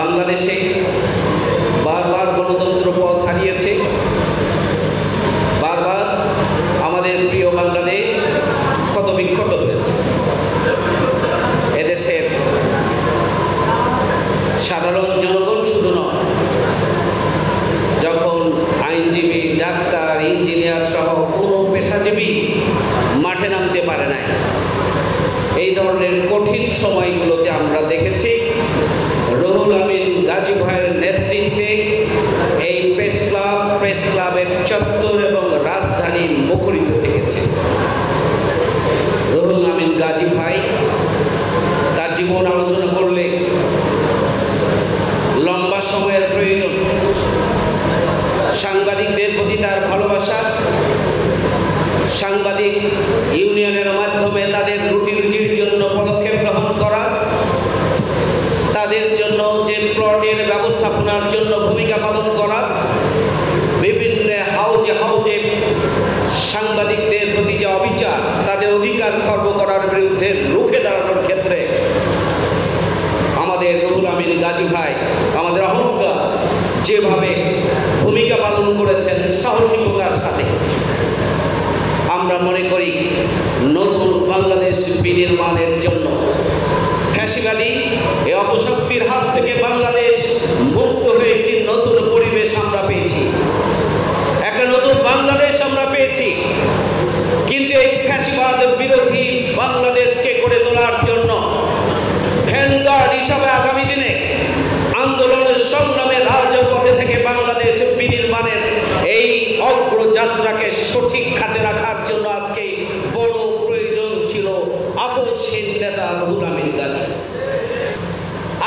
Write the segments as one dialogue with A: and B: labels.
A: বাংলাদেশে বারবার গণতন্ত্র পথ হারিয়েছে, বারবার আমাদের প্রিয় বাংলাদেশ ক্ষতবিক্ষত হয়েছে। এদেশের সাধারণ জনগণ শুধু নয়, যখন আইনজীবী, ডাক্তার, ইঞ্জিনিয়ার সহ কোনো পেশাজীবী মাঠে নামতে পারে নাই, এই ধরনের কঠিন সময়গুলোতে আমরা দেখেছি রুহুল আমিন গাজী ভাইয়ের নেতৃত্বে এই প্রেস ক্লাবের চত্বর এবং রাজধানী মুখরিত থেকেছে। রুহুল আমিন গাজী ভাই তার জীবন আলোচনা করলে লম্বা সময়ের প্রয়োজন। সাংবাদিকদের প্রতি তার ভালোবাসা, সাংবাদিক ইউনিয়নের মাধ্যমে তাদের রুটি রুজির জন্য পদক্ষেপ গ্রহণ করা, তাদের জন্য যে প্লটের ব্যবস্থাপনার জন্য ভূমিকা পালন করা, বিভিন্ন হাউজে সাংবাদিকদের প্রতি যে অবিচার, তাদের অধিকার খর্ব করার বিরুদ্ধে রুখে দাঁড়ানোর ক্ষেত্রে আমাদের রুহুল আমিন গাজী ভাই, আমাদের অহংকার, যেভাবে ভূমিকা পালন করেছেন সাহসিকতার সাথে, আমরা মনে করি নতুন বাংলাদেশ বিনির্মাণের জন্য ফ্যাসিবাদী এই অপশক্তির হাত থেকে বাংলাদেশ মুক্ত হয়ে একটি নতুন পরিবেশ আমরা পেয়েছি, একটা নতুন বাংলাদেশ আমরা পেয়েছি। কিন্তু এই ফ্যাসিবাদ বিরোধী বাংলাদেশকে গড়ে তোলার জন্য ভ্যানগার্ড হিসাবে আগামী দিনে আন্দোলনের সংগ্রামে রাজপথে থেকে বাংলাদেশ বিনির্মাণের এই অগ্রযাত্রাকে সঠিক খাতে রাখার জন্য আজকে বড় প্রয়োজন ছিল আপসহীন নেতা রুহুল আমিন গাজী।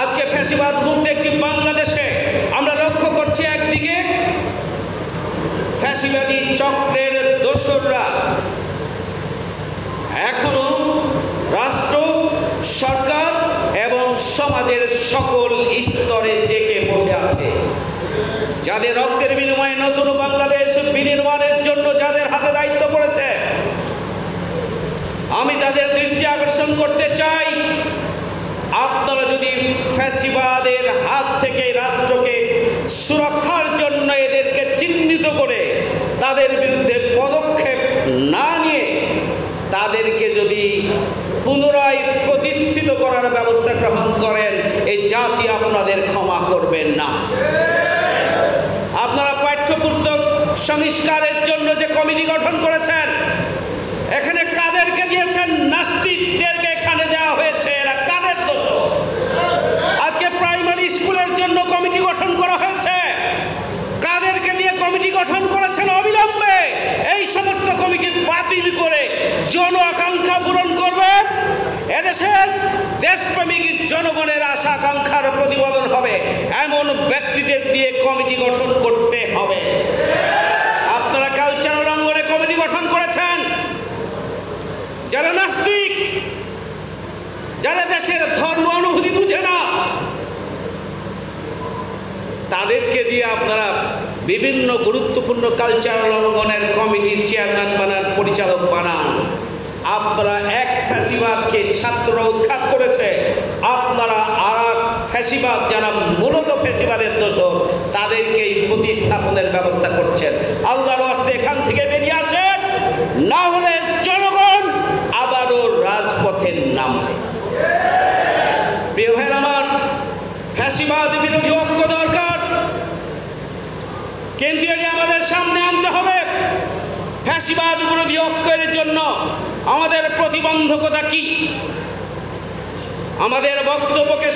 A: আজকে ফ্যাসিবাদ মুক্ত একটি বাংলাদেশে আমরা লক্ষ্য করছি একদিকে ফ্যাসিবাদী চক্রের দোসররা এখনো রাষ্ট্র, সরকার এবং সমাজের সকল স্তরে জেগে বসে আছে। যাদের রক্তের বিনিময়ে নতুন বাংলাদেশ বিনির্মাণের জন্য যাদের হাতে দায়িত্ব পড়েছে, আমি তাদের দৃষ্টি আকর্ষণ করতে চাই, আপনারা যদি ফ্যাসিবাদের হাত থেকে রাষ্ট্রকে সুরক্ষার জন্য এদেরকে চিহ্নিত করে তাদের বিরুদ্ধে পদক্ষেপ না নিয়ে তাদেরকে যদি পুনরায় প্রতিষ্ঠিত করার ব্যবস্থা গ্রহণ করেন, এই জাতি আপনাদের ক্ষমা করবেন না। আপনারা পাঠ্যপুস্তক সংস্কারের জন্য যে কমিটি গঠন করেছেন, এখানে কাদেরকে দিয়েছেন? নাস্তিকদেরকে এখানে দেওয়া হয়েছে। এরা কাদের দোষ? আজকে প্রাইমারি স্কুলের জন্য কমিটি গঠন করা হয়েছে, কাদেরকে দিয়ে কমিটি গঠন করেছেন? অবিলম্বে এই সমস্ত কমিটি বাতিল করে জন আকাঙ্ক্ষা পূরণ করবে। এদেশের দেশপ্রেমিক জনগণের আশা আকাঙ্ক্ষার প্রতিপাদন হবে এমন ব্যক্তিদের দিয়ে কমিটি গঠন করতে হবে। আপনারা কালচারাল অঙ্গনে কমিটি গঠন করেছেন, যারা নাস্তিক, যারা দেশের ধর্ম অনুভূতি বুঝে না, তাদেরকে দিয়ে আপনারা বিভিন্ন গুরুত্বপূর্ণ কালচারাল অঙ্গনের কমিটির চেয়ারম্যান বানান, পরিচালক বানান। আপনারা এক ফ্যাসিবাদকে ছাত্ররা উৎখাত করেছে, আপনারা আর এক ফ্যাসিবাদ যারা মূলত ফ্যাসিবাদের দোষর তাদেরকেই প্রতিস্থাপনের ব্যবস্থা করছেন। আল্লাহর ওয়াস্তে এখান থেকে বেরিয়ে আসেন, না হলে জনগণ আবারও রাজপথে নামবে। প্রিয় ভাইয়ের আমার, ফ্যাসিবাদ বিরোধী ঐক্য দরকার, কেন্দ্রীয় আমাদের সামনে আনতে হবে। ফ্যাসিবাদ বিরোধী ঐক্যের জন্য আমাদের প্রতিবন্ধকতা কি? আমাদের বক্তব্যকে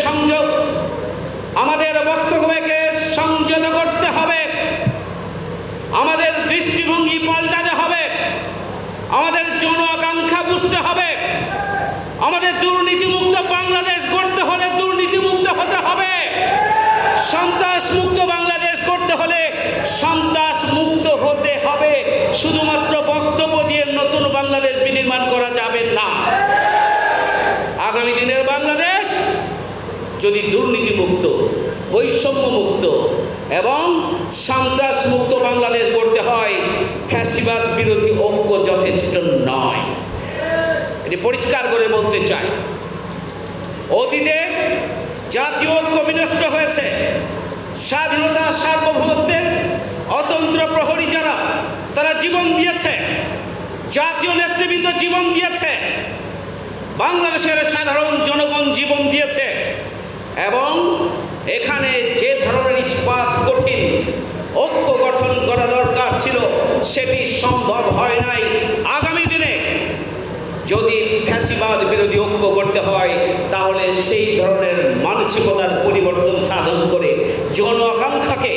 A: সংযত করতে হবে, আমাদের দৃষ্টিভঙ্গি পাল্টাতে হবে, আমাদের জন আকাঙ্ক্ষা বুঝতে হবে। আমাদের দুর্নীতিমুক্ত বাংলাদেশ গড়তে হলে দুর্নীতিমুক্ত হতে হবে, সন্ত্রাস মুক্ত বাংলাদেশ গড়তে হলে সন্ত্রাস মুক্ত হতে হবে। শুধুমাত্র বক্তব্য দিয়ে নতুন বাংলাদেশ বিনির্মাণ করা যাবে না। আগামী দিনের বাংলাদেশ যদি দুর্নীতিমুক্ত, বৈষম্যমুক্ত এবং সন্ত্রাস মুক্ত বাংলাদেশ গড়তে হয়, ফ্যাসিবাদ বিরোধী ঐক্য যথেষ্ট নয়। এটি পরিষ্কার করে বলতে চাই। অতীতে জাতীয় ঐক্য বিনষ্ট হয়েছে, দিয়েছে, জাতীয় নেতৃবৃন্দ জীবন দিয়েছে, বাংলাদেশের সাধারণ জনগণ জীবন দিয়েছে, এবং এখানে যে ধরনের ইস্পাত কঠিন ঐক্য গঠন করা দরকার ছিল সেটি সম্ভব হয় নাই। আগামী দিনে যদি ফ্যাসিবাদ বিরোধী ঐক্য করতে হয় তাহলে সেই ধরনের মানসিকতার পরিবর্তন সাধন করে জন আকাঙ্ক্ষাকে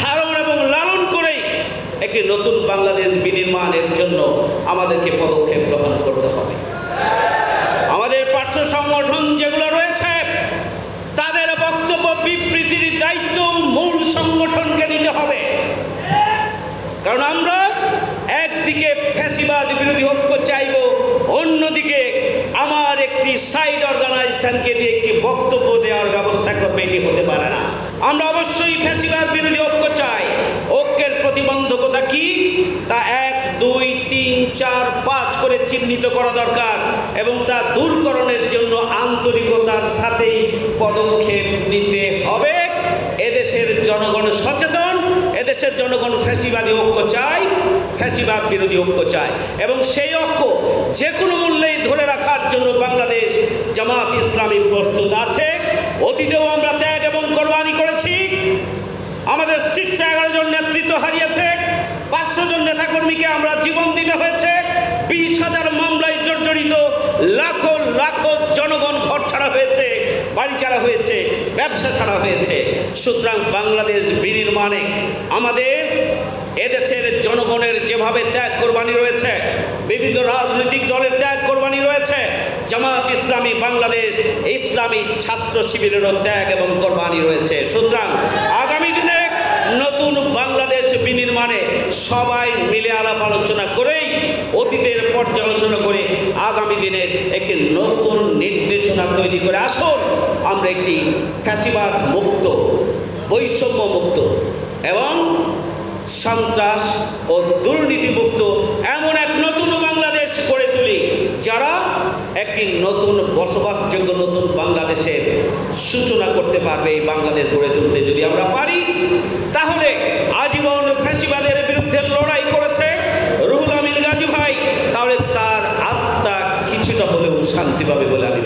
A: ধারণ এবং লালন করেই একটি নতুন বাংলাদেশ বিনির্মাণের জন্য আমাদেরকে পদক্ষেপ গ্রহণ করতে হবে। আমাদের পার্শ্ব সংগঠন যেগুলো রয়েছে তাদের বক্তব্য বিবৃতির দায়িত্ব মূল সংগঠনকে নিতে হবে, কারণ আমরা একদিকে ফ্যাসিবাদ বিরোধী ঐক্য চাইব, অন্যদিকে আমার একটি সাইড অর্গানাইজেশনকে দিয়ে একটি বক্তব্য দেওয়ার ব্যবস্থা করবে, এটি হতে পারে না। আমরা অবশ্যই ফ্যাসিবাদ বিরোধী ঐক্য চাই। ঐক্যের প্রতিবন্ধকতা কি তা 1, 2, 3, 4, 5 করে চিহ্নিত করা দরকার এবং তা দূরকরণের জন্য আন্তরিকতার সাথেই পদক্ষেপ নিতে হবে। এদেশের জনগণ সচেতন, এদেশের জনগণ ফ্যাসিবাদী ঐক্য চায়, ফ্যাসিবাদ বিরোধী ঐক্য চায়, এবং সেই ঐক্য যে কোনো মূল্যেই ধরে রাখার জন্য বাংলাদেশ জামাত ইসলামী প্রস্তুত আছে। অতীতেও আমরা ত্যাগ এবং কোরবানি করেছি। আমাদের 611 জন নেতৃত্ব হারিয়েছে, 500 জন নেতাকর্মীকে আমরা জীবন দিতে হয়েছে, 20,000 মামলায় জর্জরিত লাখো লাখো জনগণ ঘর ছাড়া হয়েছে, বাড়ি ছাড়া হয়েছে, ব্যবসা ছাড়া হয়েছে। সুতরাং বাংলাদেশ বিনির্মাণে আমাদের এদেশের জনগণের যেভাবে ত্যাগ কোরবানি রয়েছে, বিভিন্ন রাজনৈতিক দলের ত্যাগ কোরবানি রয়েছে, জামাত ইসলামী বাংলাদেশ ইসলামী ছাত্র শিবিরেরও ত্যাগ এবং কোরবানি রয়েছে। সুতরাং আগামী দিনে নতুন বাংলাদেশ বিনির্মাণে সবাই মিলে আলাপ আলোচনা করেই অতীতের পর্যালোচনা করে আগামী দিনের একটি নতুন নির্দেশনা তৈরি করে আসুন আমরা একটি ফ্যাসিবাদ মুক্ত, বৈষম্য মুক্ত এবং সন্ত্রাস ও দুর্নীতিমুক্ত এমন এক নতুন বাংলাদেশ গড়ে তুলি, যারা একটি নতুন বসবাসযোগ্য নতুন বাংলাদেশের সূচনা করতে পারবে। এই বাংলাদেশ গড়ে তুলতে যদি আমরা পারি, তাহলে আজীবন ফ্যাসিবাদের বিরুদ্ধে লড়াই করেছে রুহুল আমিন গাজী ভাই, তাহলে তার আত্মা কিছুটা হলেও শান্তি পাবে বলে আমি